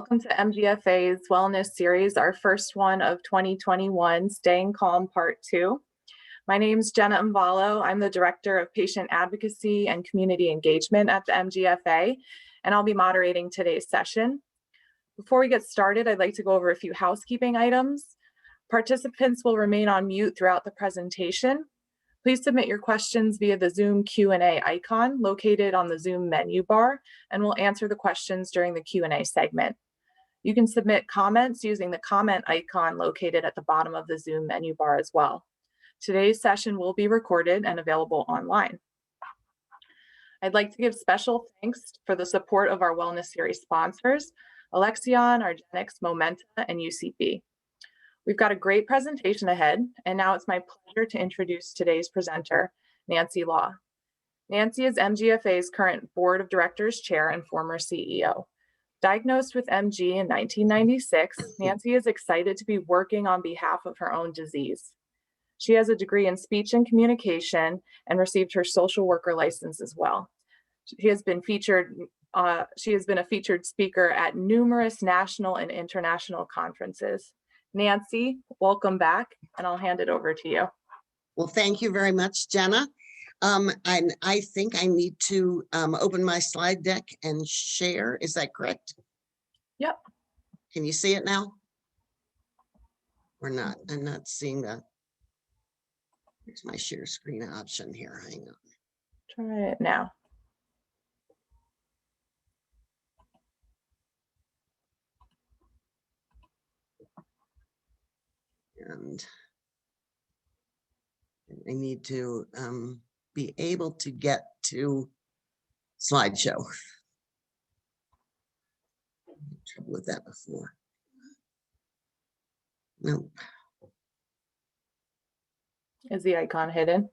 Welcome to MGFA's Wellness Series, our first one of 2021, Staying Calm Part 2. My name is Jenna Mvalo. I'm the Director of Patient Advocacy and Community Engagement at the MGFA, and I'll be moderating today's session. Before we get started, I'd like to go over a few housekeeping items. Participants will remain on mute throughout the presentation. Please submit your questions via the Zoom Q&A icon located on the Zoom menu bar, and we'll answer the questions during the Q&A segment. You can submit comments using the comment icon located at the bottom of the Zoom menu bar as well. Today's session will be recorded and available online. I'd like to give special thanks for the support of our Wellness Series sponsors, Alexion, Argenix, Momenta, and UCB. We've got a great presentation ahead, and now it's my pleasure to introduce today's presenter, Nancy Law. Nancy is MGFA's current Board of Directors Chair and former CEO. Diagnosed with MG in 1996, Nancy is excited to be working on behalf of her own disease. She has a degree in speech and communication and received her social worker license as well. She has been a featured speaker at numerous national and international conferences. Nancy, welcome back, and I'll hand it over to you. Well, thank you very much, Jenna. And I think I need to open my slide deck and share. Is that correct? Yep. Can you see it now? Or not? I'm not seeing that. Here's my share screen option here. Hang on. Try it now. And I need to be able to get to slideshow. Trouble with that before. Nope. Is the icon hidden?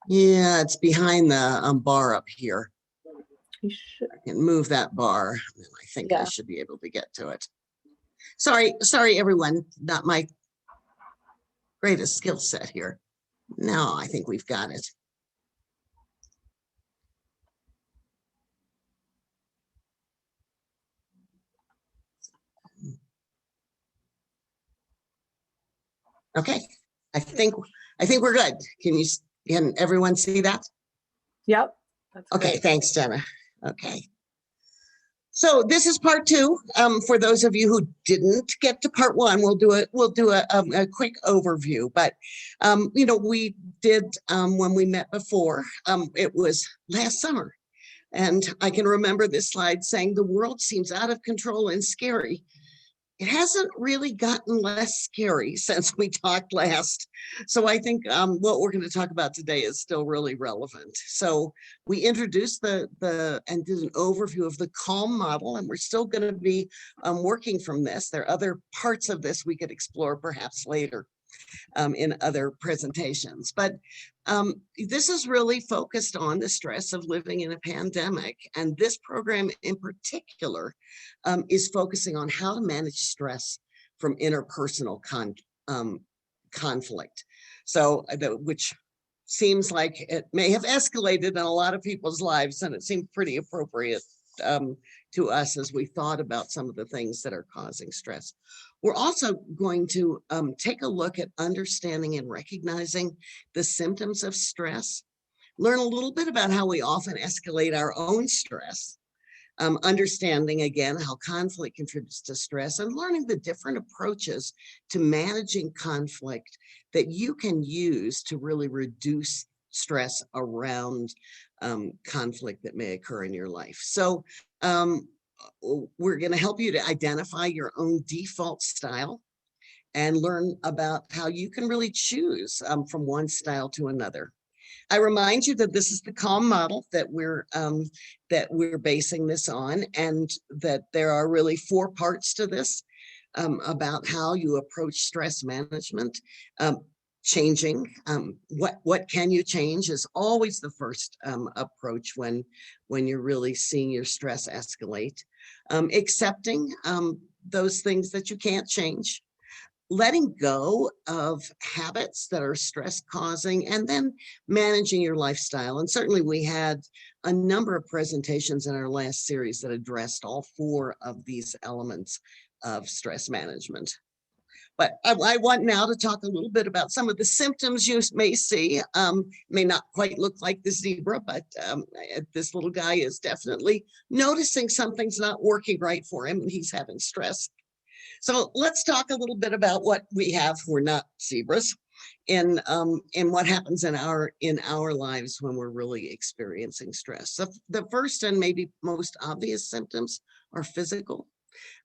Yeah, it's behind the bar up here. You should. I can move that bar. I think I should be able to get to it. Sorry, everyone. Not my greatest skill set here. No, I think we've got it. Okay, I think we're good. Can everyone see that? Yep. That's okay, great. Thanks, Jenna. Okay. So this is part two. For those of you who didn't get to part one, we'll do a quick overview. But we did when we met before. It was last summer, and I can remember this slide saying the world seems out of control and scary. It hasn't really gotten less scary since we talked last. So I think what we're going to talk about today is still really relevant. So we introduced and did an overview of the CALM model, and we're still going to be working from this. There are other parts of this we could explore perhaps later in other presentations. But this is really focused on the stress of living in a pandemic. And this program in particular is focusing on how to manage stress from interpersonal conflict. So, which seems like it may have escalated in a lot of people's lives, and it seemed pretty appropriate to us as we thought about some of the things that are causing stress. We're also going to take a look at understanding and recognizing the symptoms of stress, learn a little bit about how we often escalate our own stress, understanding again how conflict contributes to stress, and learning the different approaches to managing conflict that you can use to really reduce stress around conflict that may occur in your life. So we're going to help you to identify your own default style and learn about how you can really choose from one style to another. I remind you that this is the CALM model that we're basing this on, and that there are really 4 parts to this about how you approach stress management. Changing, what can you change is always the first approach when you're really seeing your stress escalate. Accepting those things that you can't change. letting go of habits that are stress causing, and then managing your lifestyle. And certainly we had a number of presentations in our last series that addressed all four of these elements of stress management. But I want now to talk a little bit about some of the symptoms you may see. May not quite look like the zebra, but this little guy is definitely noticing something's not working right for him and he's having stress. So let's talk a little bit about what we have. We're not zebras, in what happens in our lives when we're really experiencing stress. So the first and maybe most obvious symptoms are physical.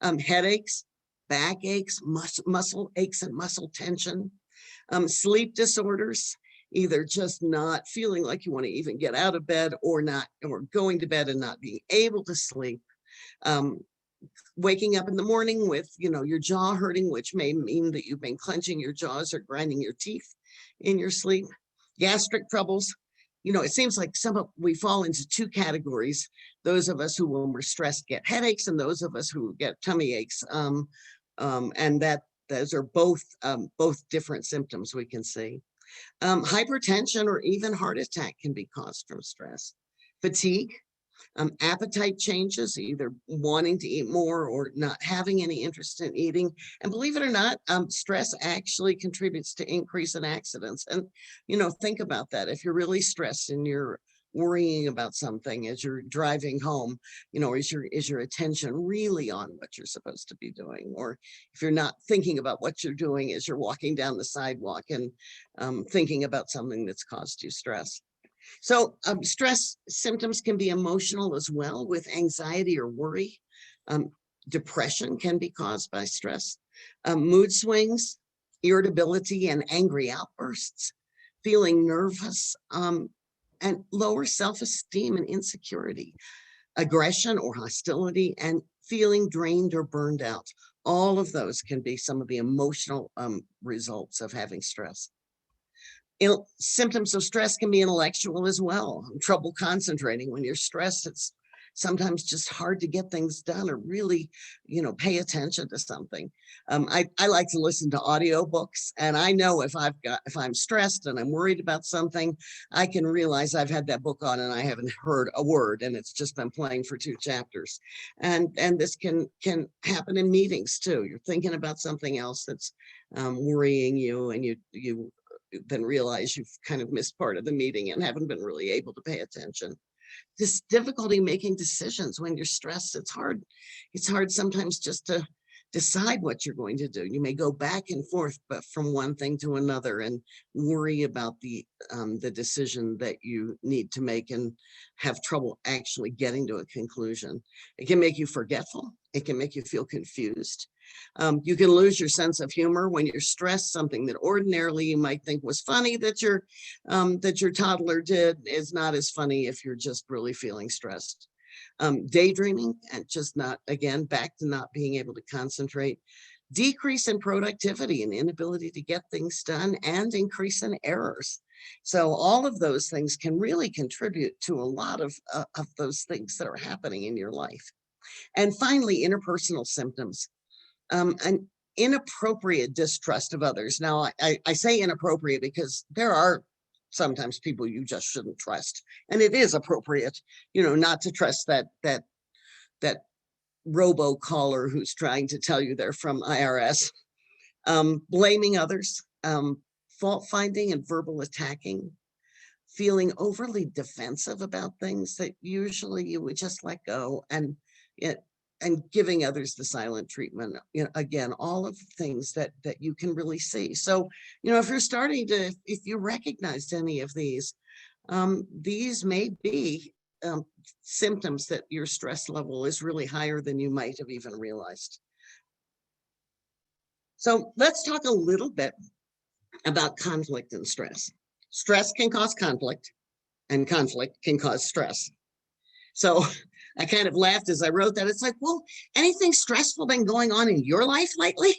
Headaches, backaches, muscle aches and muscle tension, sleep disorders, either just not feeling like you want to even get out of bed, or going to bed and not being able to sleep. Waking up in the morning with, your jaw hurting, which may mean that you've been clenching your jaws or grinding your teeth in your sleep. Gastric troubles. It seems like we fall into two categories. Those of us who, when we're stressed, get headaches, and those of us who get tummy aches. And those are both different symptoms we can see. Hypertension or even heart attack can be caused from stress. Fatigue, appetite changes, either wanting to eat more or not having any interest in eating. And believe it or not, stress actually contributes to increase in accidents. And, think about that. If you're really stressed and you're worrying about something as you're driving home, is your attention really on what you're supposed to be doing? Or if you're not thinking about what you're doing as you're walking down the sidewalk and thinking about something that's caused you stress. So stress symptoms can be emotional as well, with anxiety or worry. Depression can be caused by stress. Mood swings, irritability and angry outbursts, feeling nervous, and lower self-esteem and insecurity, aggression or hostility, and feeling drained or burned out. All of those can be some of the emotional results of having stress. Symptoms of stress can be intellectual as well. Trouble concentrating. When you're stressed, it's sometimes just hard to get things done or really, pay attention to something. I like to listen to audiobooks, and I know if I'm stressed and I'm worried about something, I can realize I've had that book on and I haven't heard a word, and it's just been playing for 2 chapters. And this can happen in meetings too. You're thinking about something else that's worrying you, and you then realize you've kind of missed part of the meeting and haven't been really able to pay attention. This difficulty making decisions when you're stressed, it's hard sometimes just to decide what you're going to do. You may go back and forth, but from one thing to another, and worry about the decision that you need to make and have trouble actually getting to a conclusion. It can make you forgetful. It can make you feel confused. You can lose your sense of humor when you're stressed. Something that ordinarily you might think was funny that your toddler did is not as funny if you're just really feeling stressed. Daydreaming, and just back to not being able to concentrate. Decrease in productivity and inability to get things done, and increase in errors. So all of those things can really contribute to a lot of those things that are happening in your life. And finally, interpersonal symptoms. An inappropriate distrust of others. Now, I say inappropriate because there are sometimes people you just shouldn't trust, and it is appropriate, not to trust that robo-caller who's trying to tell you they're from IRS. Blaming others, fault finding and verbal attacking, feeling overly defensive about things that usually you would just let go, and giving others the silent treatment. Again, all of the things that you can really see. So, if you recognized any of these may be symptoms that your stress level is really higher than you might have even realized. So let's talk a little bit about conflict and stress. Stress can cause conflict, and conflict can cause stress. So I kind of laughed as I wrote that. It's like, well, anything stressful been going on in your life lately?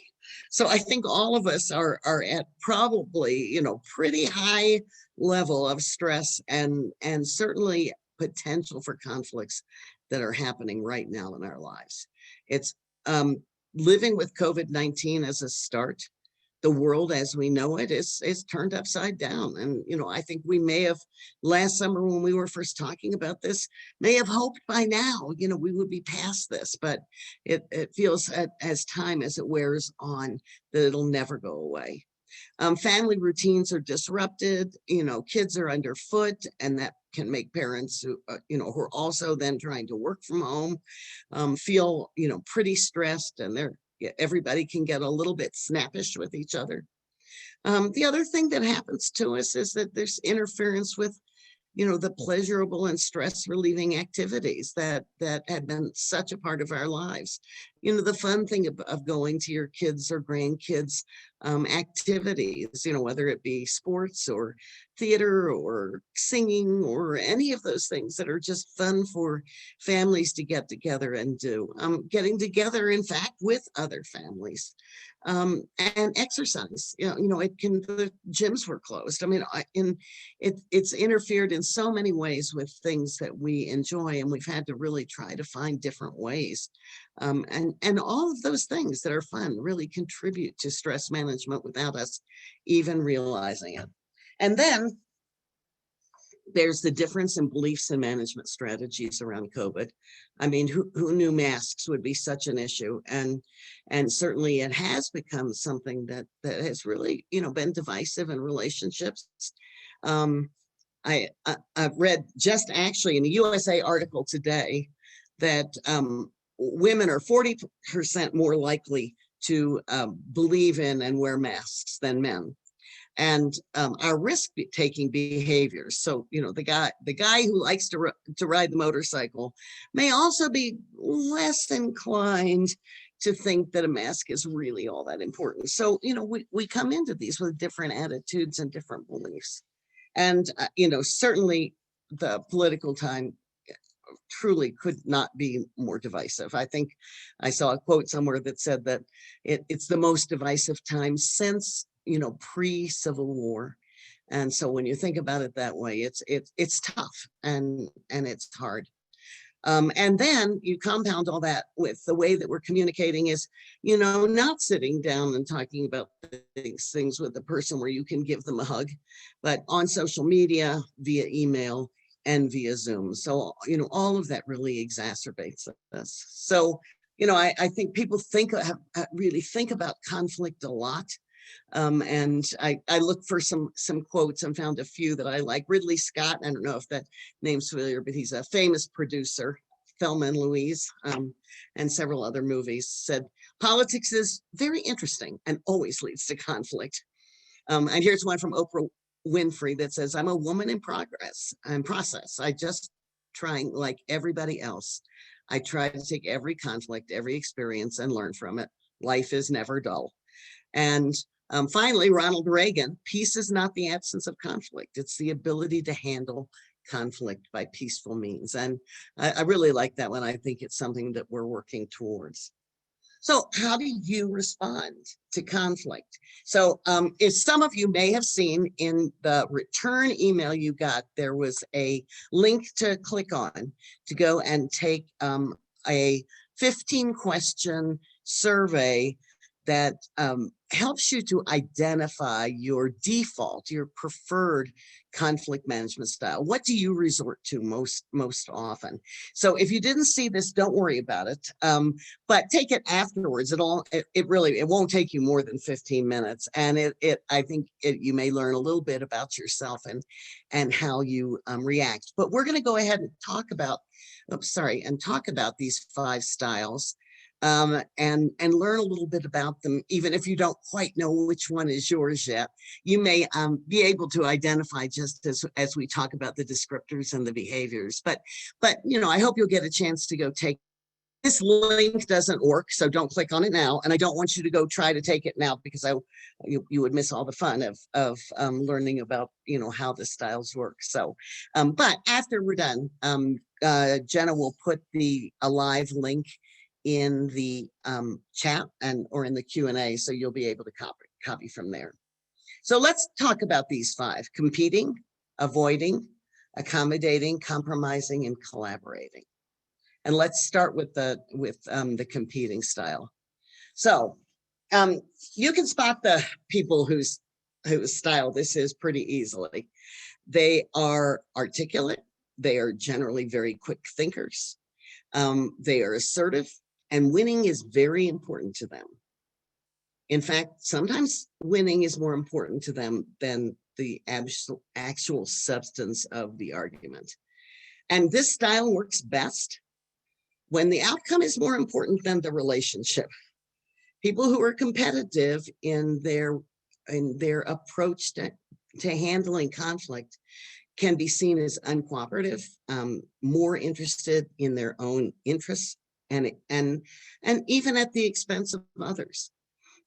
So I think all of us are at probably, pretty high level of stress, and certainly potential for conflicts that are happening right now in our lives. It's living with COVID-19 as a start. the world as we know it is turned upside down. And, I think we may have last summer when we were first talking about this, may have hoped by now, we would be past this, but it feels as time as it wears on that it'll never go away. Family routines are disrupted, kids are underfoot, and that can make parents who are also then trying to work from home, feel, pretty stressed, and everybody can get a little bit snappish with each other. The other thing that happens to us is that there's interference with the pleasurable and stress relieving activities that have been such a part of our lives. The fun thing of going to your kids or grandkids activities, whether it be sports or theater or singing or any of those things that are just fun for families to get together and do. Getting together, in fact, with other families. And exercise, the gyms were closed. I mean, it's interfered in so many ways with things that we enjoy, and we've had to really try to find different ways. And all of those things that are fun really contribute to stress management without us even realizing it. And then there's the difference in beliefs and management strategies around COVID. I mean, who knew masks would be such an issue? And certainly it has become something that has really, been divisive in relationships. I've read just actually in the USA article today that women are 40% more likely to believe in and wear masks than men. And our risk-taking behaviors. So, the guy who likes to ride the motorcycle may also be less inclined to think that a mask is really all that important. So, we come into these with different attitudes and different beliefs. And, certainly the political time truly could not be more divisive. I think I saw a quote somewhere that said that it's the most divisive time since pre-Civil War. And so when you think about it that way, it's tough and it's hard. And then you compound all that with the way that we're communicating is, not sitting down and talking about these things with the person where you can give them a hug, but on social media, via email, and via Zoom. So, all of that really exacerbates this. So, I think people really think about conflict a lot. And I looked for some quotes and found a few that I like. Ridley Scott, I don't know if that name's familiar, but he's a famous producer, Thelma and Louise, and several other movies, said, politics is very interesting and always leads to conflict. And here's one from Oprah Winfrey that says, I'm a woman in progress and process. I just trying like everybody else. I try to take every conflict, every experience and learn from it. Life is never dull. And finally, Ronald Reagan, peace is not the absence of conflict. It's the ability to handle conflict by peaceful means. And I really like that one. I think it's something that we're working towards. So how do you respond to conflict? So as some of you may have seen in the return email you got, there was a link to click on to go and take a 15-question survey that helps you to identify your default, your preferred conflict management style. What do you resort to most often? So if you didn't see this, don't worry about it, but take it afterwards. It won't take you more than 15 minutes. And I think you may learn a little bit about yourself and how you react. But we're going to go ahead and talk about these 5 styles. And learn a little bit about them. Even if you don't quite know which one is yours yet, you may be able to identify just as we talk about the descriptors and the behaviors. But I hope you'll get a chance to go take. This link doesn't work, so don't click on it now. And I don't want you to go try to take it now because you would miss all the fun of learning about how the styles work. So, but after we're done, Jenna will put a live link in the chat or in the Q&A, so you'll be able to copy from there. So let's talk about these 5: competing, avoiding, accommodating, compromising, and collaborating. And let's start with the competing style. So You can spot the people whose style this is pretty easily. They are articulate. They are generally very quick thinkers. They are assertive, and winning is very important to them. In fact, sometimes winning is more important to them than the actual substance of the argument. And this style works best when the outcome is more important than the relationship. People who are competitive in their approach to handling conflict can be seen as uncooperative, more interested in their own interests, and even at the expense of others.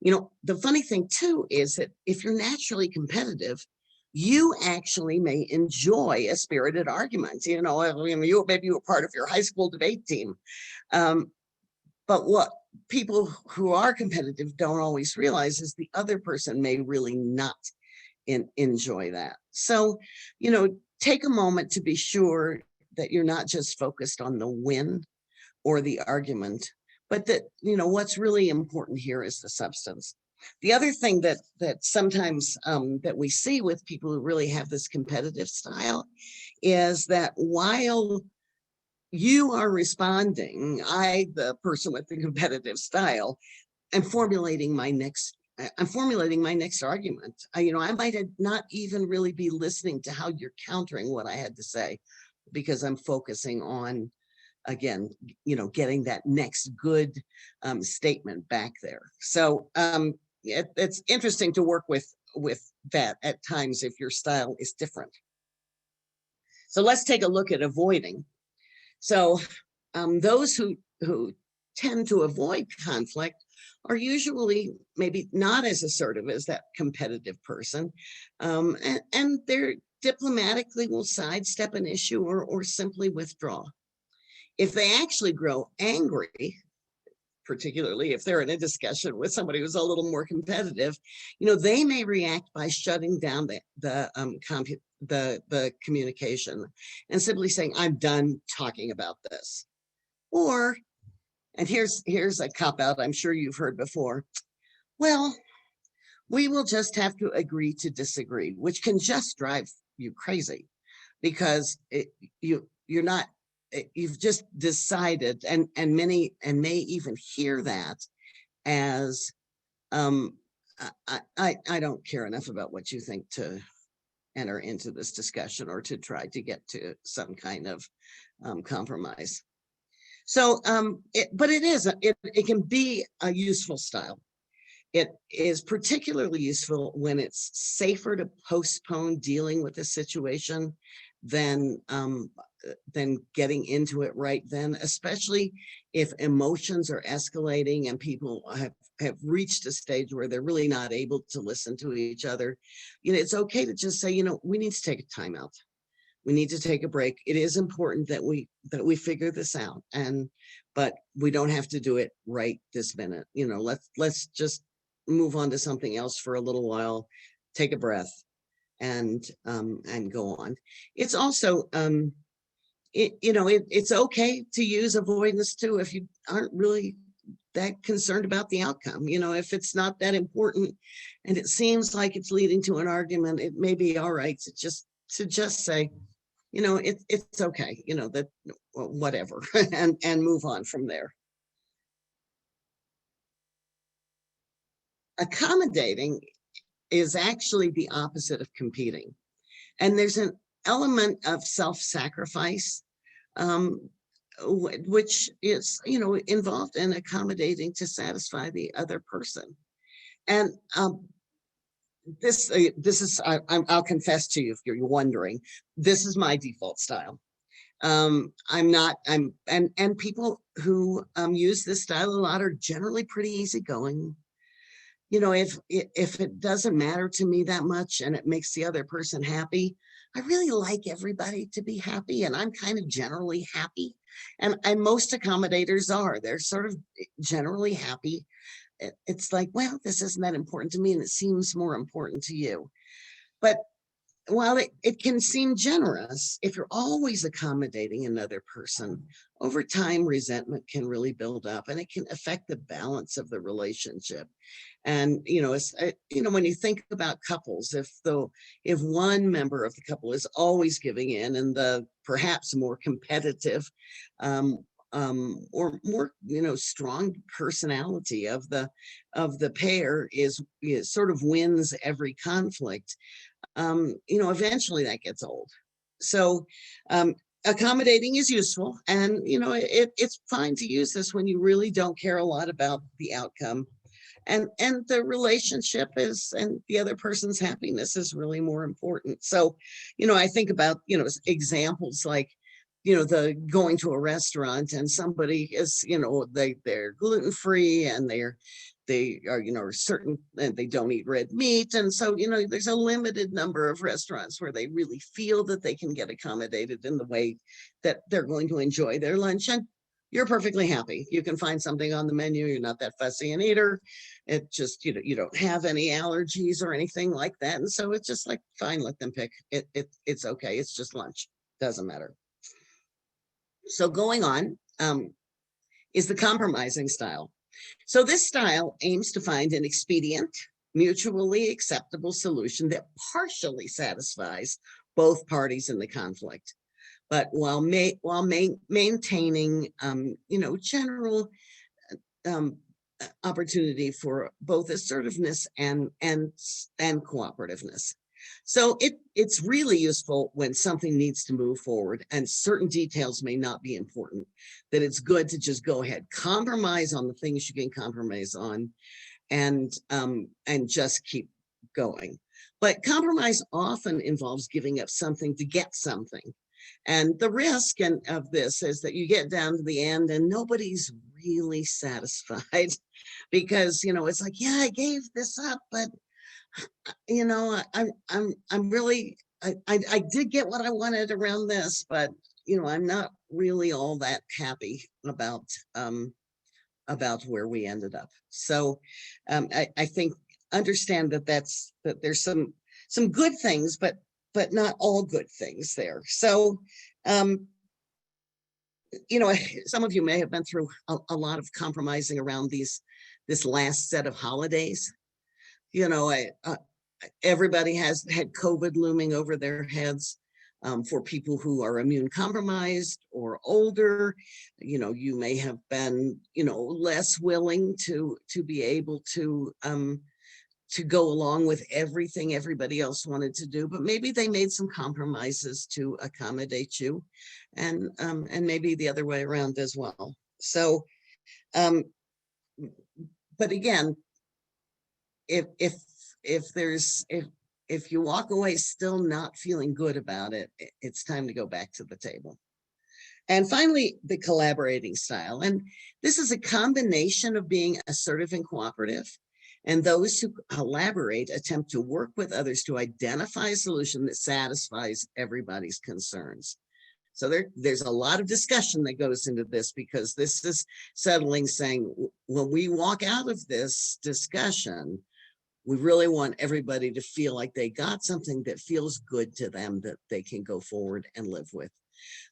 You know, the funny thing too is that if you're naturally competitive, you actually may enjoy a spirited argument. You know, I mean, maybe you were part of your high school debate team. But what people who are competitive don't always realize is the other person may really not enjoy that. So, you know, take a moment to be sure that you're not just focused on the win or the argument, but that, you know, what's really important here is the substance. The other thing that sometimes that we see with people who really have this competitive style is that while you are responding, the person with the competitive style, I'm formulating my next argument. You know, I might not even really be listening to how you're countering what I had to say, because I'm focusing on, again, you know, getting that next good statement back there. So it's interesting to work with that at times if your style is different. So let's take a look at avoiding. So those who tend to avoid conflict are usually maybe not as assertive as that competitive person, and they're diplomatically will sidestep an issue or simply withdraw. If they actually grow angry, particularly if they're in a discussion with somebody who's a little more competitive, you know, they may react by shutting down the communication and simply saying, "I'm done talking about this." Or, and here's a cop out I'm sure you've heard before, "Well, we will just have to agree to disagree," which can just drive you crazy, because you're not, you've just decided, and many may even hear that as I don't care enough about what you think to enter into this discussion or to try to get to some kind of compromise. So but it can be a useful style. It is particularly useful when it's safer to postpone dealing with a situation than getting into it right then, especially if emotions are escalating and people have reached a stage where they're really not able to listen to each other. You know, it's okay to just say, you know, we need to take a time out. We need to take a break. It is important that we figure this out, but we don't have to do it right this minute. You know, let's just move on to something else for a little while, take a breath, and go on. It's also it's okay to use avoidance too if you aren't really that concerned about the outcome. You know, if it's not that important and it seems like it's leading to an argument, it may be all right to just say, you know, it's okay, you know, that whatever, and move on from there. Accommodating is actually the opposite of competing. And there's an element of self-sacrifice, which is, you know, involved in accommodating to satisfy the other person. And this is, I'll confess to you, if you're wondering, this is my default style. And people who use this style a lot are generally pretty easygoing. You know, if it doesn't matter to me that much and it makes the other person happy, I really like everybody to be happy, and I'm kind of generally happy. And most accommodators are. They're sort of generally happy. It's like, well, this isn't that important to me, and it seems more important to you. But while it can seem generous, if you're always accommodating another person, over time, resentment can really build up and it can affect the balance of the relationship. And, when you think about couples, if one member of the couple is always giving in and the perhaps more competitive, or more, strong personality of the pair is sort of wins every conflict, eventually that gets old. So, accommodating is useful, and it's fine to use this when you really don't care a lot about the outcome, and the relationship is, and the other person's happiness is really more important. So, I think about examples like, the going to a restaurant and somebody is, they're gluten-free and they are certain, and they don't eat red meat. And so, there's a limited number of restaurants where they really feel that they can get accommodated in the way that they're going to enjoy their lunch. And you're perfectly happy. You can find something on the menu. You're not that fussy an eater. It just, you don't have any allergies or anything like that. And so it's just like, fine, let them pick. It's okay. It's just lunch. Doesn't matter. So going on is the compromising style. So this style aims to find an expedient, mutually acceptable solution that partially satisfies both parties in the conflict, but while maintaining, general opportunity for both assertiveness and cooperativeness. So it's really useful when something needs to move forward and certain details may not be important, that it's good to just go ahead, compromise on the things you can compromise on, and just keep going. But compromise often involves giving up something to get something. And the risk of this is that you get down to the end and nobody's really satisfied because, it's like, yeah, I gave this up, but I'm really, I did get what I wanted around this, but I'm not really all that happy about where we ended up. So I think understand that there's some good things, but not all good things there. So some of you may have been through a lot of compromising around this last set of holidays. Everybody has had COVID looming over their heads. For people who are immune compromised or older, you may have been, less willing to be able to go along with everything everybody else wanted to do, but maybe they made some compromises to accommodate you, and maybe the other way around as well. So, but again, if you walk away still not feeling good about it, it's time to go back to the table. And finally, the collaborating style. And this is a combination of being assertive and cooperative. And those who collaborate attempt to work with others to identify a solution that satisfies everybody's concerns. So there's a lot of discussion that goes into this, because this is settling, saying, when we walk out of this discussion, we really want everybody to feel like they got something that feels good to them, that they can go forward and live with.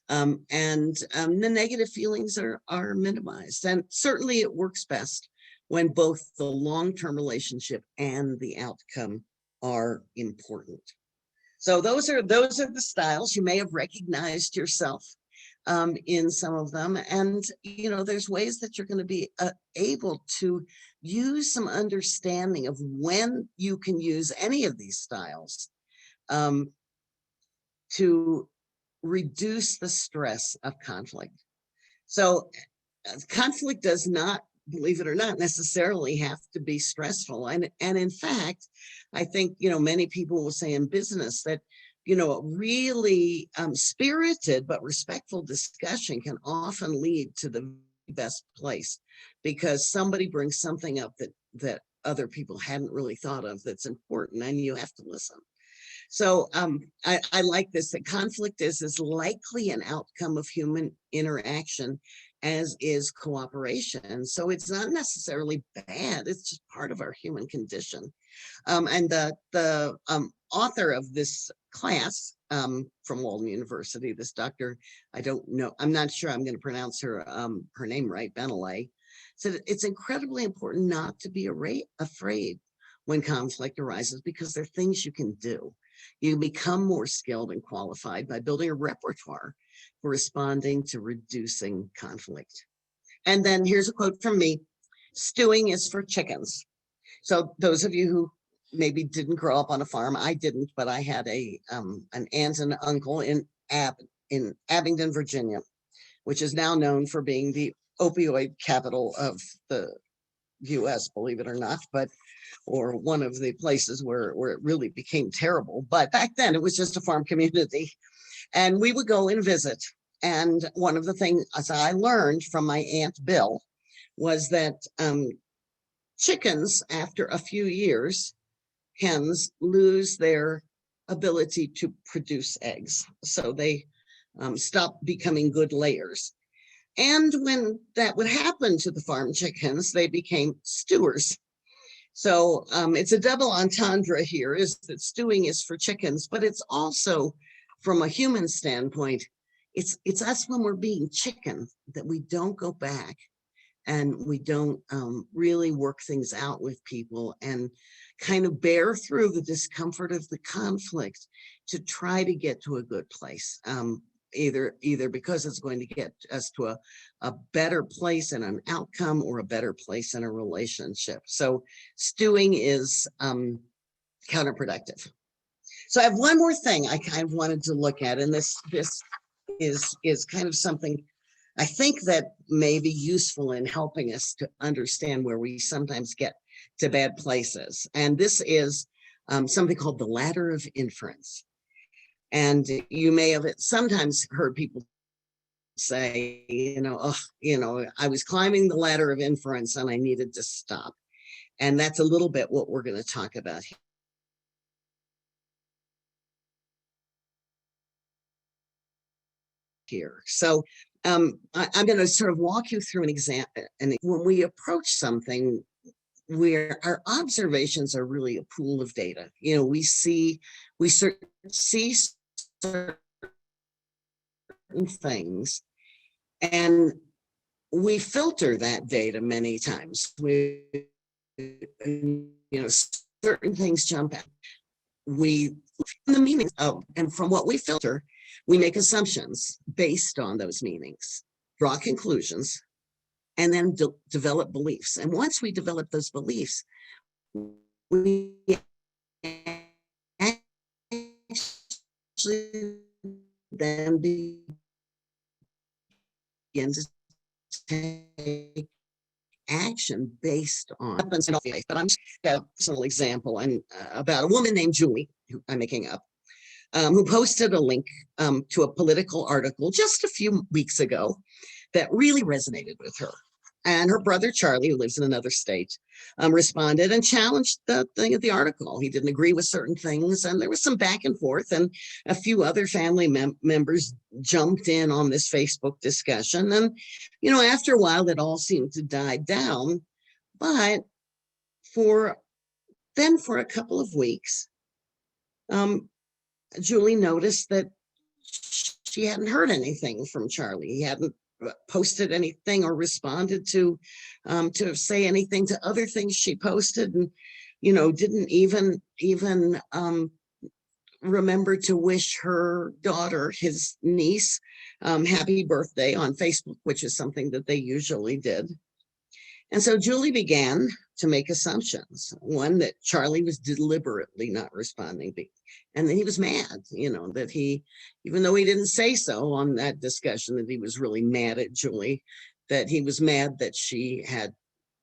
And the negative feelings are minimized. And certainly it works best when both the long-term relationship and the outcome are important. So those are the styles. You may have recognized yourself in some of them. And, there's ways that you're going to be able to use some understanding of when you can use any of these styles to reduce the stress of conflict. So conflict does not, believe it or not, necessarily have to be stressful. And in fact, I think, many people will say in business that, really spirited but respectful discussion can often lead to the best place, because somebody brings something up that other people hadn't really thought of that's important, and you have to listen. So I like this, that conflict is as likely an outcome of human interaction as is cooperation. So it's not necessarily bad. It's just part of our human condition. And the author of this class from Walden University, this doctor, I don't know, I'm not sure I'm going to pronounce her name right, Benelay, said it's incredibly important not to be afraid when conflict arises, because there are things you can do. You become more skilled and qualified by building a repertoire for responding to reducing conflict. And then here's a quote from me: stewing is for chickens. So those of you who maybe didn't grow up on a farm, I didn't, but I had an aunt and uncle in Abingdon, Virginia, which is now known for being the opioid capital of the US, believe it or not, or one of the places where it really became terrible. But back then it was just a farm community, and we would go and visit. And one of the things I learned from my Aunt Bill was that chickens, after a few years, hens lose their ability to produce eggs. So they stop becoming good layers. And when that would happen to the farm chickens, they became stewers. So it's a double entendre here, is that stewing is for chickens, but it's also, from a human standpoint, it's us when we're being chicken, that we don't go back and we don't really work things out with people and kind of bear through the discomfort of the conflict to try to get to a good place. Either because it's going to get us to a better place in an outcome or a better place in a relationship. So stewing is counterproductive. So I have one more thing I kind of wanted to look at, and this is kind of something I think that may be useful in helping us to understand where we sometimes get to bad places. And this is something called the ladder of inference. And you may have sometimes heard people say, I was climbing the ladder of inference and I needed to stop. And that's a little bit what we're going to talk about here. So I'm going to sort of walk you through an example. And when we approach something where our observations are really a pool of data, we see certain things, and we filter that data many times. Certain things jump out. We the meanings of, and from what we filter, we make assumptions based on those meanings, draw conclusions, and then develop beliefs. And once we develop those beliefs, we actually then begin to take action based on, but I'm just a personal example, and about a woman named Julie, who I'm making up, who posted a link to a political article just a few weeks ago that really resonated with her. And her brother, Charlie, who lives in another state, responded and challenged the thing of the article. He didn't agree with certain things, and there was some back and forth, and a few other family members jumped in on this Facebook discussion. And, after a while, it all seemed to die down. But for a couple of weeks, Julie noticed that she hadn't heard anything from Charlie. He hadn't posted anything or responded to say anything to other things she posted, and didn't even remember to wish her daughter, his niece, happy birthday on Facebook, which is something that they usually did. And so Julie began to make assumptions. One, that Charlie was deliberately not responding, and then he was mad, that he, even though he didn't say so on that discussion, that he was really mad at Julie, that he was mad that she had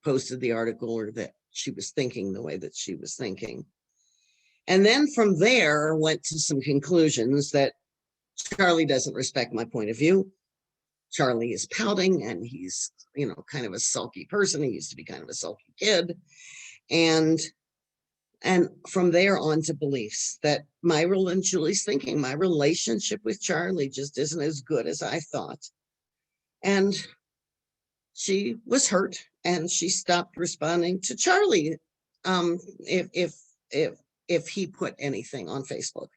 posted the article, or that she was thinking the way that she was thinking. And then from there went to some conclusions that Charlie doesn't respect my point of view. Charlie is pouting, and he's, kind of a sulky person. He used to be kind of a sulky kid. And from there on to beliefs that Julie's thinking, my relationship with Charlie just isn't as good as I thought. And she was hurt and she stopped responding to Charlie if he put anything on Facebook.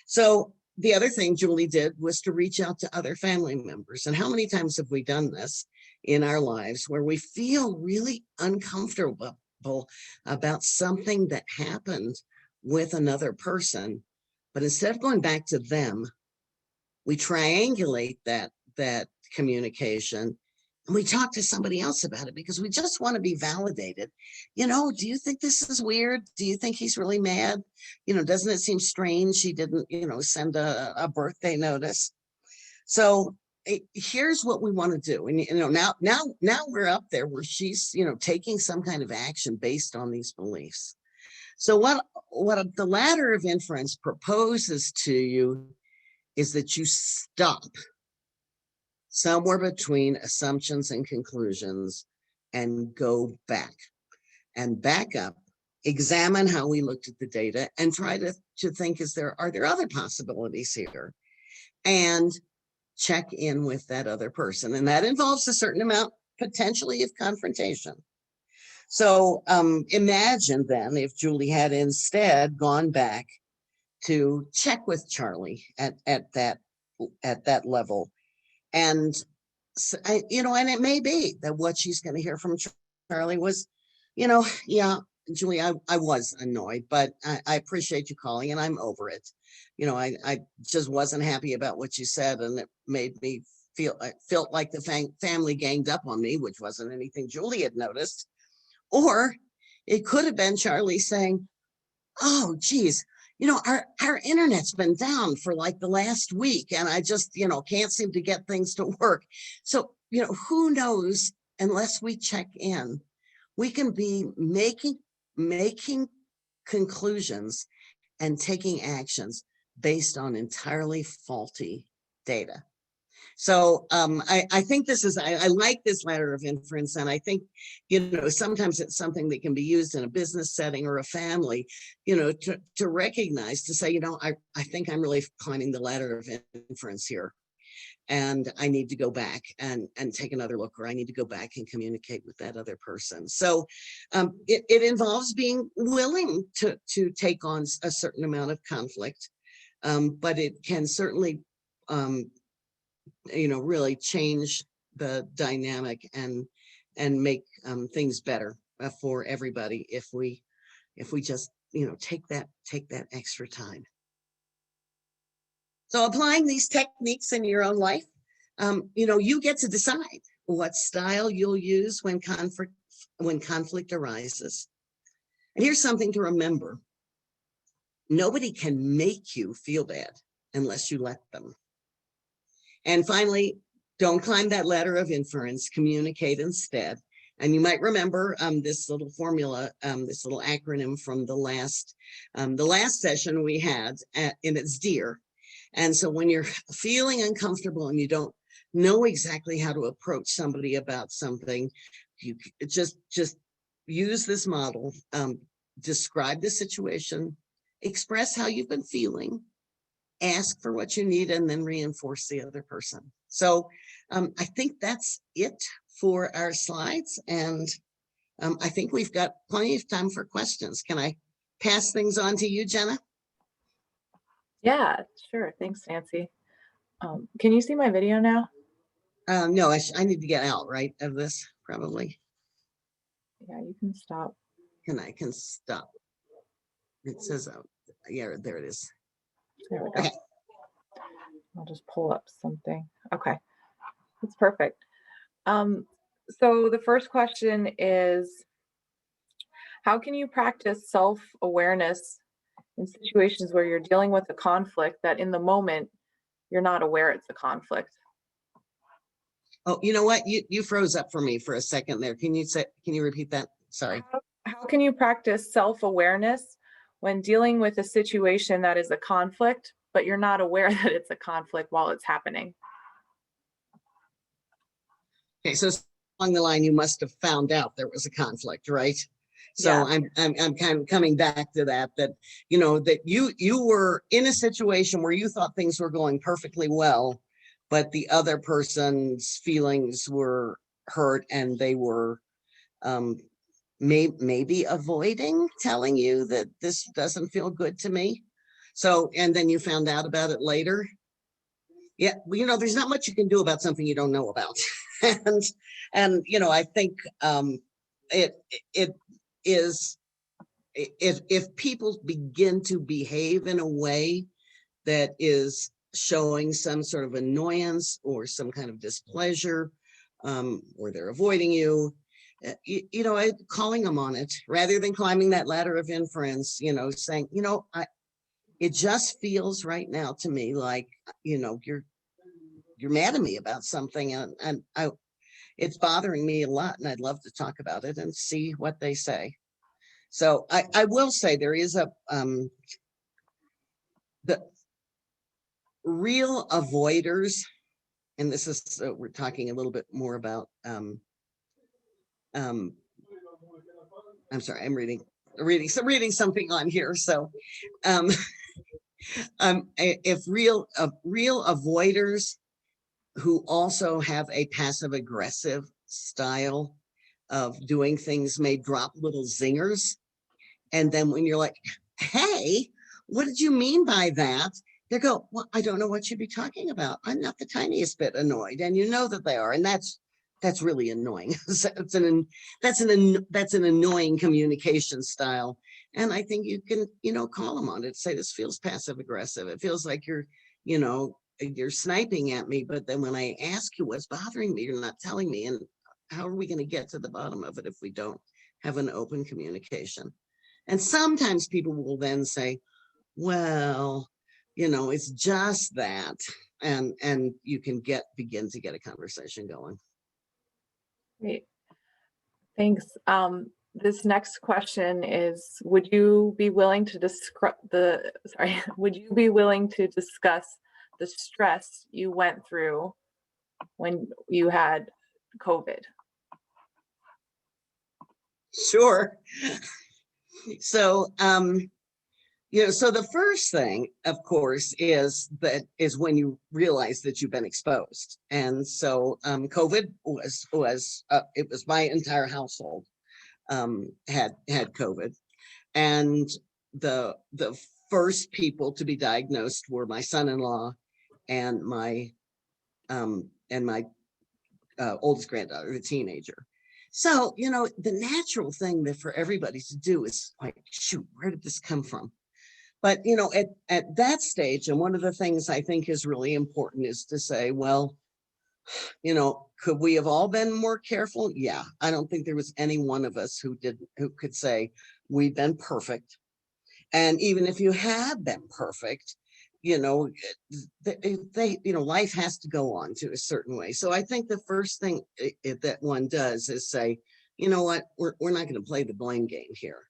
So the other thing Julie did was to reach out to other family members. And how many times have we done this in our lives where we feel really uncomfortable about something that happened with another person, but instead of going back to them, we triangulate that communication and we talk to somebody else about it because we just want to be validated. Do you think this is weird? Do you think he's really mad? Doesn't it seem strange she didn't, send a birthday notice? So here's what we want to do. And, now we're up there where she's, taking some kind of action based on these beliefs. So what the ladder of inference proposes to you is that you stop somewhere between assumptions and conclusions and go back up, examine how we looked at the data and try to think, are there other possibilities here? And check in with that other person. And that involves a certain amount potentially of confrontation. So imagine then if Julie had instead gone back to check with Charlie at that level. And, and it may be that what she's going to hear from Charlie was, yeah, Julie, I was annoyed, but I appreciate you calling and I'm over it. I just wasn't happy about what you said. And it made me felt like the family ganged up on me, which wasn't anything Julie had noticed. Or it could have been Charlie saying, oh, geez, our internet's been down for like the last week and I just, can't seem to get things to work. So, who knows, unless we check in, we can be making conclusions and taking actions based on entirely faulty data. So I think this is, I like this ladder of inference. And I think, sometimes it's something that can be used in a business setting or a family, to recognize, to say, I think I'm really climbing the ladder of inference here. And I need to go back and take another look, or I need to go back and communicate with that other person. So it involves being willing to take on a certain amount of conflict, but it can certainly really change the dynamic and make things better for everybody if we just take that extra time. So applying these techniques in your own life, you get to decide what style you'll use when conflict arises. And here's something to remember: nobody can make you feel bad unless you let them. And finally, don't climb that ladder of inference, communicate instead. And you might remember this little formula, this little acronym from the last session we had, and it's DEAR. And so when you're feeling uncomfortable and you don't know exactly how to approach somebody about something, you just use this model, describe the situation, express how you've been feeling, ask for what you need, and then reinforce the other person. So I think that's it for our slides. And I think we've got plenty of time for questions. Can I pass things on to you, Jenna? Yeah, sure. Thanks, Nancy. Can you see my video now? No, I need to get out, right, of this, probably. Yeah, you can stop. I can stop. It says, yeah, there it is. There we go. Okay. I'll just pull up something. Okay, that's perfect. So the first question is, how can you practice self-awareness in situations where you're dealing with a conflict that in the moment you're not aware it's a conflict? Oh, you know what? You froze up for me for a second there. Can you repeat that? Sorry. How can you practice self-awareness when dealing with a situation that is a conflict, but you're not aware that it's a conflict while it's happening? Okay, so along the line, you must have found out there was a conflict, right? So yeah. I'm kind of coming back to that that you were in a situation where you thought things were going perfectly well, but the other person's feelings were hurt and they were maybe avoiding telling you that this doesn't feel good to me. So, and then you found out about it later. Yeah, well, you know, there's not much you can do about something you don't know about. and you know, I think it is, if people begin to behave in a way that is showing some sort of annoyance or some kind of displeasure, or they're avoiding you, you know, calling them on it rather than climbing that ladder of inference, you know, saying, you know, it just feels right now to me like, you know, you're mad at me about something, and it's bothering me a lot, and I'd love to talk about it and see what they say. So I will say there is the real avoiders, and this is we're talking a little bit more about I'm sorry, I'm reading something on here. So if real avoiders who also have a passive aggressive style of doing things may drop little zingers. And then when you're like, hey, what did you mean by that? They go, well, I don't know what you'd be talking about. I'm not the tiniest bit annoyed. And you know that they are. And that's really annoying. That's an annoying communication style. And I think you can, you know, call them on it, say this feels passive aggressive. It feels like you're sniping at me, but then when I ask you what's bothering me, you're not telling me. And how are we going to get to the bottom of it if we don't have an open communication? And sometimes people will then say, well, you know, it's just that. And you can begin to get a conversation going. Great. Thanks. This next question is, would you be willing to would you be willing to discuss the stress you went through when you had COVID? Sure. So, you know, so the first thing, of course, is when you realize that you've been exposed. And so COVID it was my entire household had COVID. And the first people to be diagnosed were my son-in-law and my oldest granddaughter, the teenager. So, you know, the natural thing that for everybody to do is like, shoot, where did this come from? But, you know, at that stage, and one of the things I think is really important is to say, well, you know, could we have all been more careful? Yeah, I don't think there was any one of us who could say we've been perfect. And even if you had been perfect, you know, you know, life has to go on to a certain way. So I think the first thing that one does is say, you know what, we're not going to play the blame game here.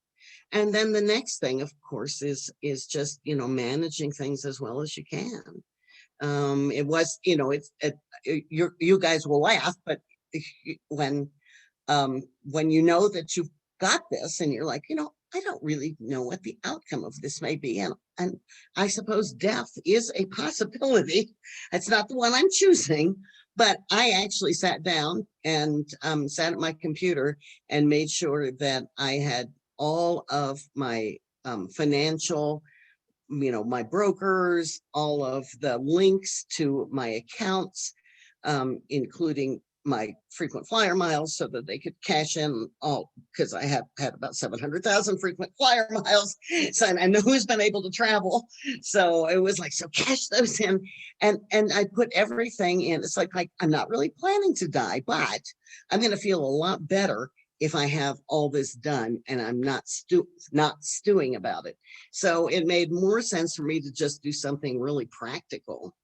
And then the next thing, of course, is just, you know, managing things as well as you can. It was, you know, you guys will laugh, but when you know that you've got this and you're like, you know, I don't really know what the outcome of this may be. And I suppose death is a possibility. It's not the one I'm choosing, but I actually sat down and sat at my computer and made sure that I had all of my financial, you know, my brokers, all of the links to my accounts, including my frequent flyer miles so that they could cash in all, because I have had about 700,000 frequent flyer miles. So I know who's been able to travel. So it was like, so cash those in. And I put everything in. It's like I'm not really planning to die, but I'm going to feel a lot better if I have all this done and I'm not stewing about it. So it made more sense for me to just do something really practical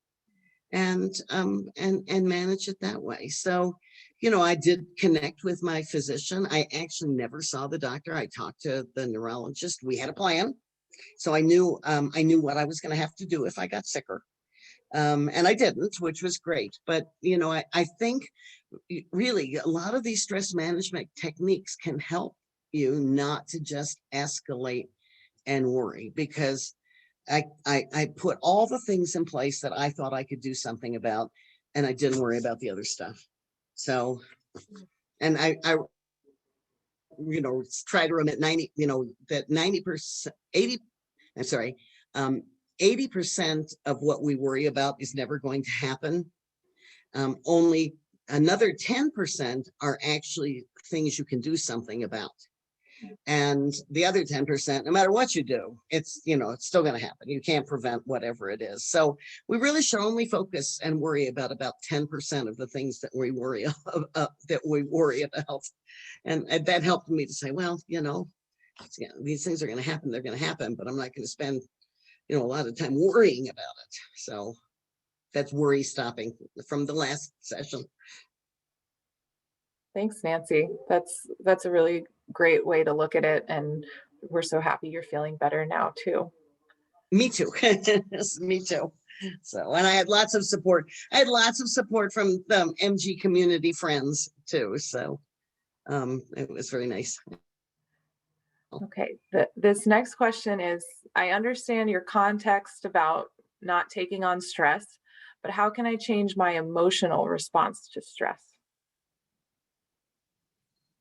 and manage it that way. So, you know, I did connect with my physician. I actually never saw the doctor. I talked to the neurologist. We had a plan. So I knew what I was going to have to do if I got sicker. And I didn't, which was great. But, you know, I think really a lot of these stress management techniques can help you not to just escalate and worry, because I put all the things in place that I thought I could do something about, and I didn't worry about the other stuff. So And I try to remit 90, that 90%, 80, I'm sorry, 80% of what we worry about is never going to happen. Only another 10% are actually things you can do something about. And the other 10%, no matter what you do, it's still going to happen. You can't prevent whatever it is. So we really should only focus and worry about 10% of the things that we worry about. And that helped me to say, well, these things are going to happen. They're going to happen, but I'm not going to spend, a lot of time worrying about it. So that's worry stopping from the last session. Thanks, Nancy. That's a really great way to look at it. And we're so happy you're feeling better now too. Me too. Me too. So, and I had lots of support. I had lots of support from the MG community friends too. So it was very nice. Okay, this next question is, I understand your context about not taking on stress, but how can I change my emotional response to stress?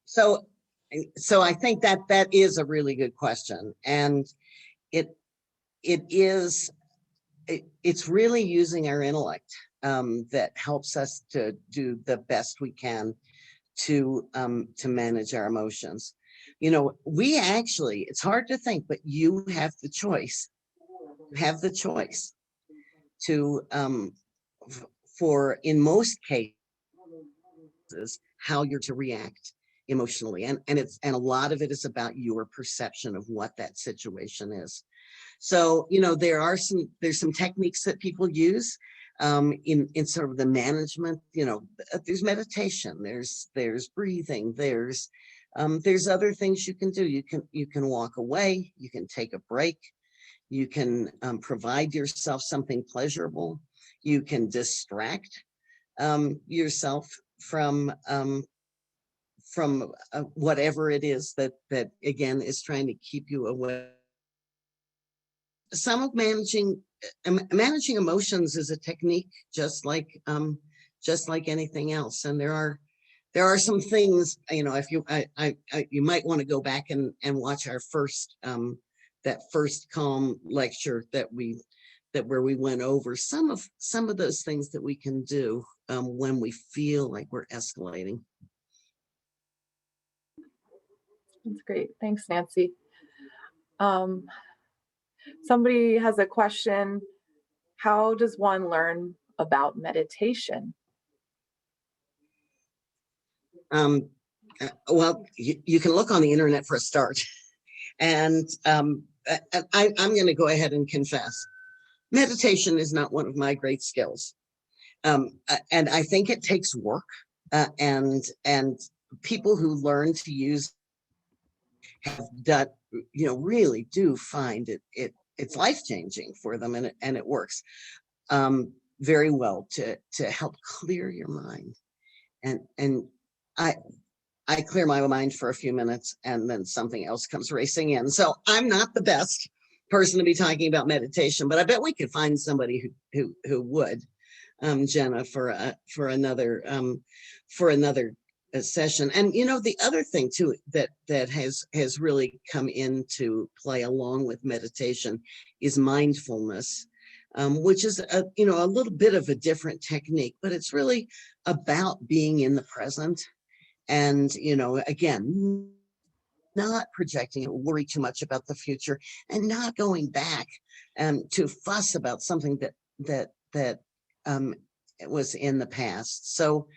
So I think that is a really good question. And it's really using our intellect that helps us to do the best we can to manage our emotions. We actually, it's hard to think, but you have the choice. You have the choice to, for in most cases, how you're to react emotionally. And a lot of it is about your perception of what that situation is. So, there's some techniques that people use in sort of the management. There's meditation, there's breathing, there's other things you can do. You can walk away, you can take a break, you can provide yourself something pleasurable, you can distract yourself from whatever it is that again is trying to keep you away. Some of managing emotions is a technique, just like anything else. And there are some things, if you might want to go back and watch our first that first calm lecture where we went over some of those things that we can do when we feel like we're escalating. That's great. Thanks, Nancy. Somebody has a question. How does one learn about meditation? Well, you can look on the internet for a start. And I'm going to go ahead and confess, meditation is not one of my great skills. And I think it takes work, and people who learn to use have done, really do find it's life-changing for them, and it works very well to help clear your mind. And I clear my mind for a few minutes and then something else comes racing in. So I'm not the best person to be talking about meditation, but I bet we could find somebody who would, Jenna, for another session. And the other thing too that has really come into play along with meditation is mindfulness, which is a little bit of a different technique, but it's really about being in the present. And again, not projecting or worry too much about the future, and not going back to fuss about something that was in the past. So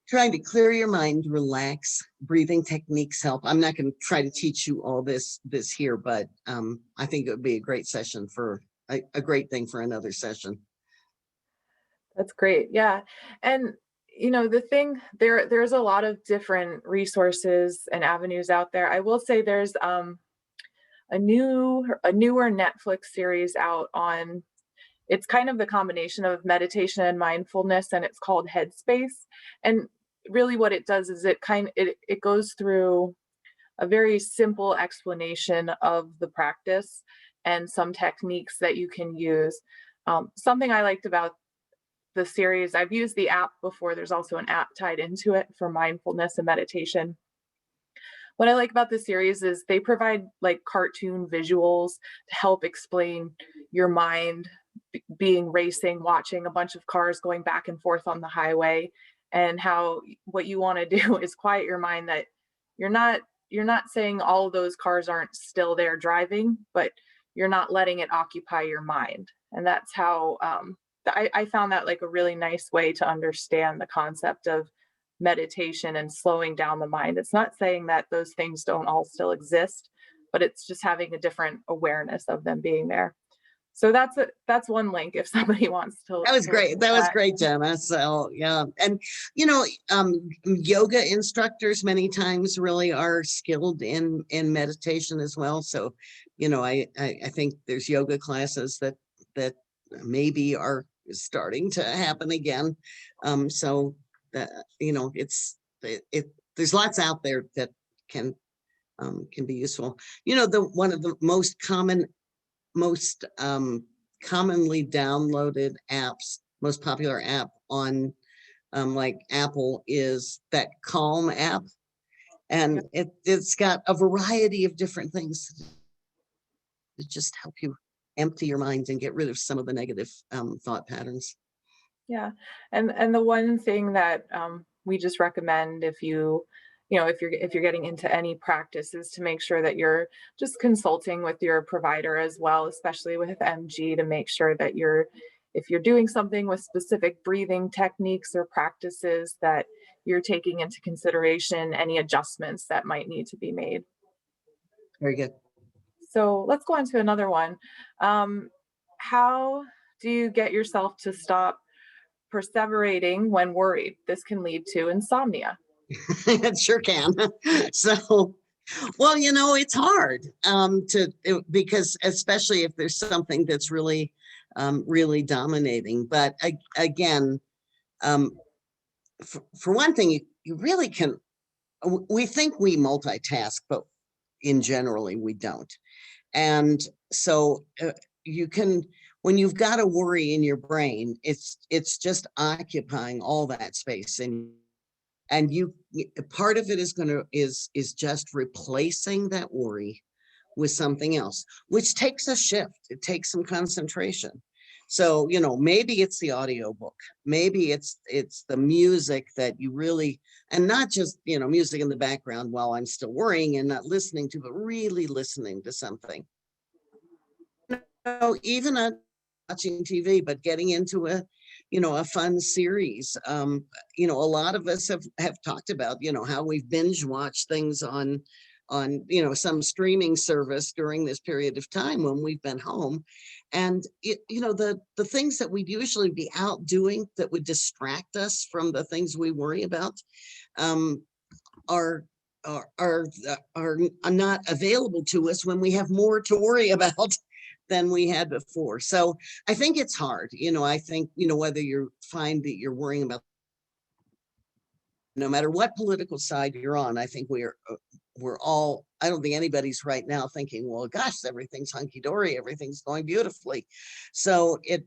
trying to clear your mind, relax, breathing techniques help. I'm not going to try to teach you all this here, but I think it would be a great session for a great thing for another session. That's great. Yeah. And the thing, there's a lot of different resources and avenues out there. I will say there's a newer Netflix series out on, it's kind of the combination of meditation and mindfulness, and it's called Headspace. And really what it does is it goes through a very simple explanation of the practice and some techniques that you can use. Something I liked about the series. I've used the app before. There's also an app tied into it for mindfulness and meditation. What I like about the series is they provide like cartoon visuals to help explain your mind being racing, watching a bunch of cars going back and forth on the highway, and how what you want to do is quiet your mind, that you're not you're not saying all of those cars aren't still there driving, but you're not letting it occupy your mind. And that's how I found that like a really nice way to understand the concept of meditation and slowing down the mind. It's not saying that those things don't all still exist, but it's just having a different awareness of them being there. So that's one link if somebody wants That was to look great. at That was that. great, Jenna. So yeah. And yoga instructors many times really are skilled in meditation as well. So, I think there's yoga classes that maybe are starting to happen again. So that, there's lots out there that can be useful. The one of the most commonly downloaded apps, most popular app on like Apple is that Calm app. And it's got a variety of different things to just help you empty your mind and get rid of some of the negative thought patterns. Yeah. And the one thing that we just recommend, if if you're getting into any practice, is to make sure that you're just consulting with your provider as well, especially with MG, to make sure that if you're doing something with specific breathing techniques or practices, that you're taking into consideration any adjustments that might need to be made. Very good. So let's go on to another one. How do you get yourself to stop perseverating when worried? This can lead to insomnia. It sure can. So, well, it's hard because especially if there's something that's really, really dominating. But again, for one thing, you really can. We think we multitask, but in generally we don't. And so you can, when you've got a worry in your brain, it's just occupying all that space, and part of it is just replacing that worry with something else, which takes a shift. It takes some concentration. So, maybe it's the audiobook, maybe it's the music that you really, and not just, music in the background while I'm still worrying and not listening to, but really listening to something. Even watching TV, but getting into a fun series. A lot of us have talked about, how we've binge watched things on some streaming service during this period of time when we've been home. And the things that we'd usually be out doing that would distract us from the things we worry about are not available to us when we have more to worry about than we had before. So I think it's hard. I think, whether you find that you're worrying about, no matter what political side you're on, I think we're all, I don't think anybody's right now thinking, well, gosh, everything's hunky-dory, everything's going beautifully. So that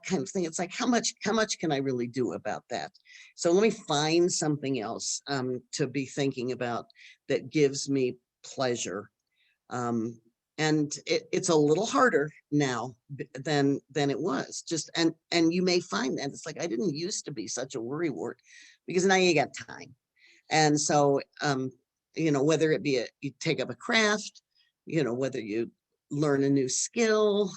kind of thing, it's like, how much can I really do about that? So let me find something else to be thinking about that gives me pleasure. And it's a little harder now than it was. Just and you may find that it's like, I didn't used to be such a worrywart, because now you got time. And so whether it be you take up a craft, whether you learn a new skill,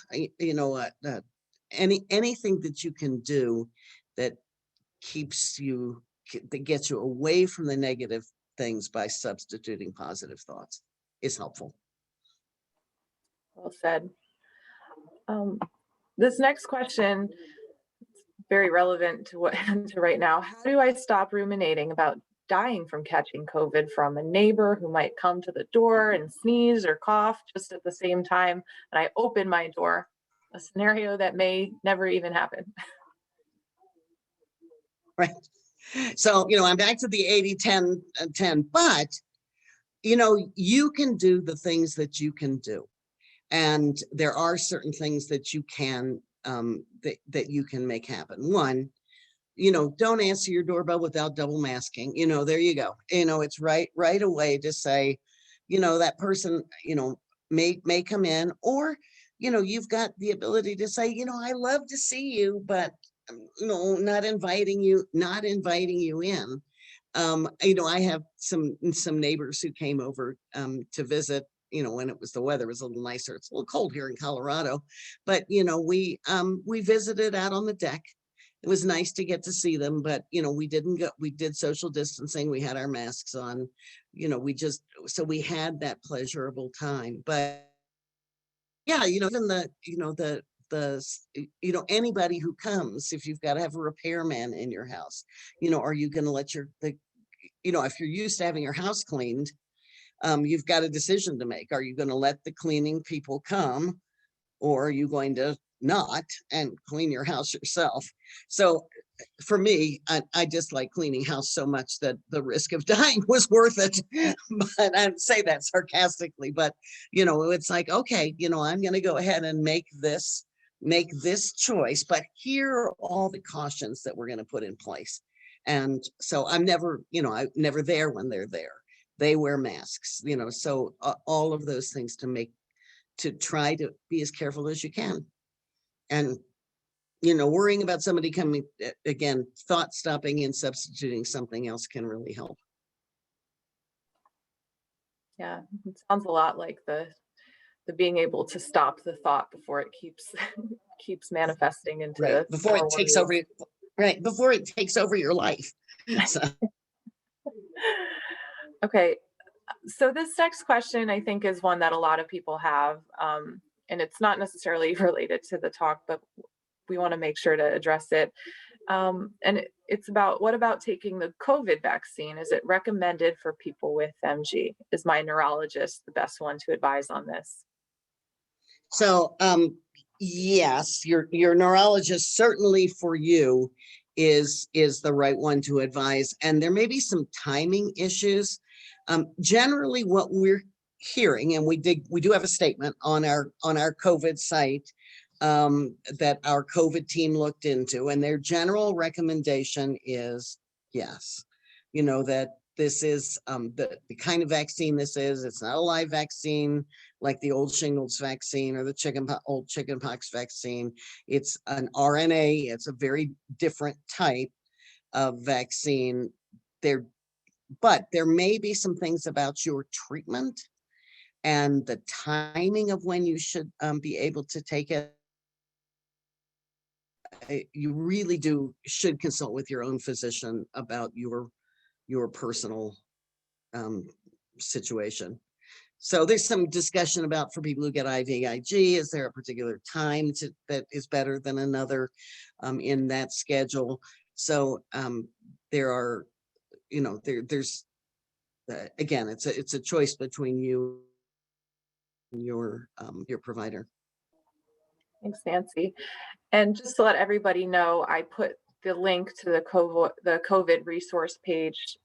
anything that you can do that that gets you away from the negative things by substituting positive thoughts is helpful. Well said. This next question is very relevant to what to right now. How do I stop ruminating about dying from catching COVID from a neighbor who might come to the door and sneeze or cough just at the same time and I open my door? A scenario that may never even happen. Right. So, I'm back to the 80-10-10, but you can do the things that you can do. And there are certain things that you can that you can make happen. One, don't answer your doorbell without double masking. There you go. It's right away to say, that person, may come in, or, you've got the ability to say, I love to see you, but not inviting you in. I have some neighbors who came over to visit, when the weather was a little nicer. It's a little cold here in Colorado, but we visited out on the deck. It was nice to get to see them, but we didn't go. We did social distancing. We had our masks on. So we had that pleasurable time. But yeah, even anybody who comes, if you've got to have a repairman in your house, are you going to let if you're used to having your house cleaned, you've got a decision to make. Are you going to let the cleaning people come, or are you going to not and clean your house yourself? So for me, I just like cleaning house so much that the risk of dying was worth it. But I'd say that sarcastically, but it's like, okay, I'm going to go ahead and make this choice, but here are all the cautions that we're going to put in place. And so I'm never there when they're there. They wear masks, so all of those things to try to be as careful as you can. And, worrying about somebody coming, again, thought stopping and substituting something else can really help. Yeah, it sounds a lot like the being able to stop the thought before it keeps manifesting into right before it takes over. Right before it takes over your life. So. Okay, so this next question I think is one that a lot of people have, and it's not necessarily related to the talk, but we want to make sure to address it. And it's about, what about taking the COVID vaccine? Is it recommended for people with MG? Is my neurologist the best one to advise on this? So, yes, your neurologist certainly for you is the right one to advise. And there may be some timing issues. Generally, what we're hearing, and we do have a statement on our COVID site that our COVID team looked into, and their general recommendation is yes. That this is the kind of vaccine this is. It's not a live vaccine like the old shingles vaccine or the old chickenpox vaccine. It's an RNA. It's a very different type of vaccine. But there may be some things about your treatment and the timing of when you should be able to take it. You really should consult with your own physician about your personal situation. So there's some discussion about, for people who get IVIG, is there a particular time that is better than another in that schedule? So there are, there's again, it's a choice between you and your provider. Thanks, Nancy. And just to let everybody know, I put the link to the COVID resource page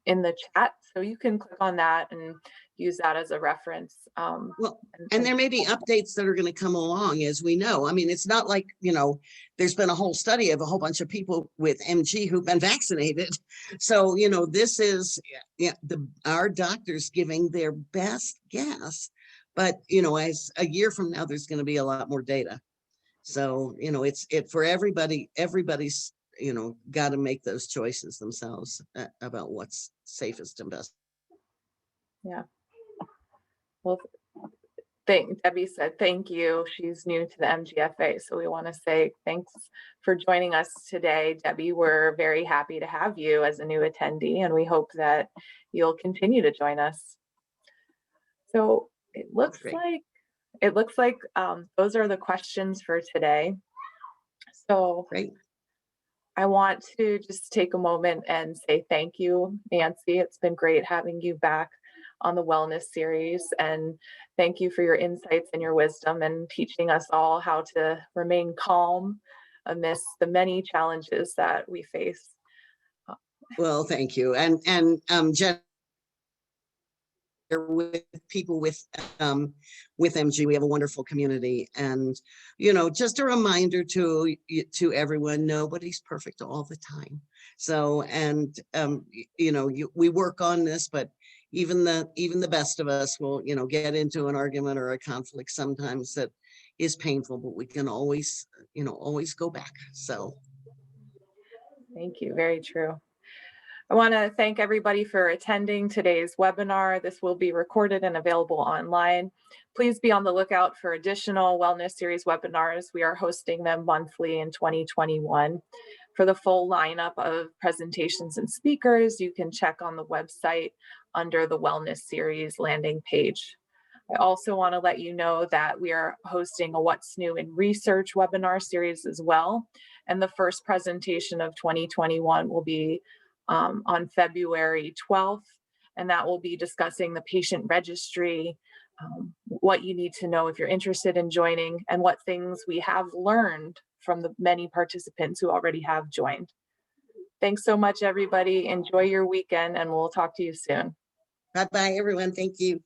in the chat, so you can click on that and use that as a reference. Well, and there may be updates that are going to come along, as we know. I mean, it's not like, there's been a whole study of a whole bunch of people with MG who've been vaccinated. So, this is our doctors giving their best guess. But, as a year from now, there's going to be a lot more data. So, it's for everybody's, got to make those choices themselves about what's safest and best. Yeah. Well, Debbie said thank you. She's new to the MGFA, so we want to say thanks for joining us today, Debbie. We're very happy to have you as a new attendee, and we hope that you'll continue to join us. So it looks like those are the questions for today. So great. I want to just take a moment and say thank you, Nancy. It's been great having you back on the wellness series, and thank you for your insights and your wisdom and teaching us all how to remain calm amidst the many challenges that we face. Well, thank you. And Jen, with people with MG. We have a wonderful community, and just a reminder to everyone: nobody's perfect all the time. So, and we work on this, but even the best of us will get into an argument or a conflict sometimes that is painful, but we can always go back. So Thank you. Very true. I want to thank everybody for attending today's webinar. This will be recorded and available online. Please be on the lookout for additional Wellness Series webinars. We are hosting them monthly in 2021. For the full lineup of presentations and speakers, you can check on the website under the Wellness Series landing page. I also want to let you know that we are hosting a What's New in Research webinar series as well. And the first presentation of 2021 will be on February 12th, and that will be discussing the patient registry, what you need to know if you're interested in joining, and what things we have learned from the many participants who already have joined. Thanks so much, everybody. Enjoy your weekend, and we'll talk to you soon. bye-bye, everyone. Thank you.